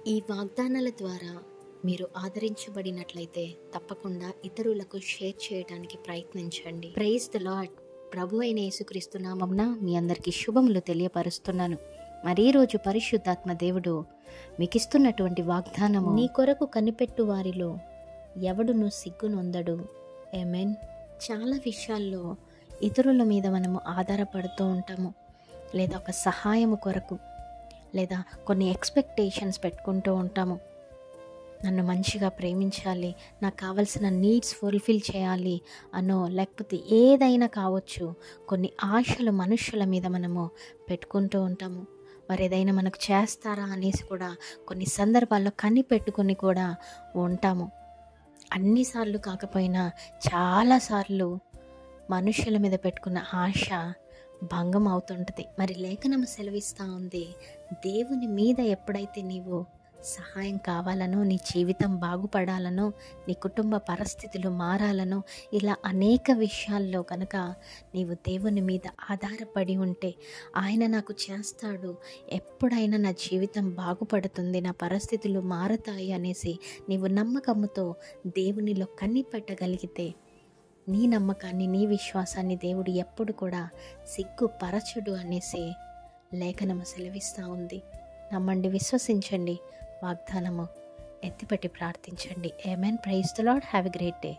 ఈ వాగ్దానాల ద్వారా మీరు ఆదరించబడినట్లయితే తప్పకుండా ఇతరులకు షేర్ చేయడానికి ప్రయత్నించండి. Praise the lord. ప్రభు అయిన యేసుక్రీస్తు నామమున మీ అందరికీ శుభములు తెలియపరుస్తున్నాను. మరి ఈ రోజు పరిశుద్ధాత్మ దేవుడు మీకు ఇస్తున్నటువంటి వాగ్దానము, నీ కొరకు కనిపెట్టు వారిలో ఎవడును సిగ్గునొందడు. ఆమేన్. చాలా విషయాల్లో ఇతరుల మీద మనము ఆధారపడుతూ ఉంటాము, లేదా ఒక సహాయము కొరకు, లేదా కొన్ని ఎక్స్పెక్టేషన్స్ పెట్టుకుంటూ ఉంటాము. నన్ను మంచిగా ప్రేమించాలి, నాకు కావాల్సిన నీడ్స్ ఫుల్ఫిల్ చేయాలి అనో, లేకపోతే ఏదైనా కావచ్చు, కొన్ని ఆశలు మనుషుల మీద మనము పెట్టుకుంటూ ఉంటాము. వారు ఏదైనా మనకు చేస్తారా అనేసి కూడా కొన్ని సందర్భాల్లో కనిపెట్టుకుని కూడా ఉంటాము. అన్నిసార్లు కాకపోయినా చాలాసార్లు మనుషుల మీద పెట్టుకున్న ఆశ భంగం అవుతుంటుంది. మరి లేఖనం సెలవిస్తూ ఉంది, దేవుని మీద ఎప్పుడైతే నీవు సహాయం కావాలనో, నీ జీవితం బాగుపడాలనో, నీ కుటుంబ పరిస్థితులు మారాలనో, ఇలా అనేక విషయాల్లో కనుక నీవు దేవుని మీద ఆధారపడి ఉంటే ఆయన నాకు చేస్తాడు, ఎప్పుడైనా నా జీవితం బాగుపడుతుంది, నా పరిస్థితులు మారతాయి అనేసి నీవు నమ్మకముతో దేవునిలో కనిపెట్టగలిగితే, నీ నమ్మకాన్ని, నీ విశ్వాసాన్ని దేవుడు ఎప్పుడు కూడా సిగ్గుపరచుడు అనేసి లేఖనము సెలవిస్తూ ఉంది. నమ్మండి, విశ్వసించండి, వాగ్దానము ఎత్తిపట్టి ప్రార్థించండి. Amen. Praise the lord. Have a great day.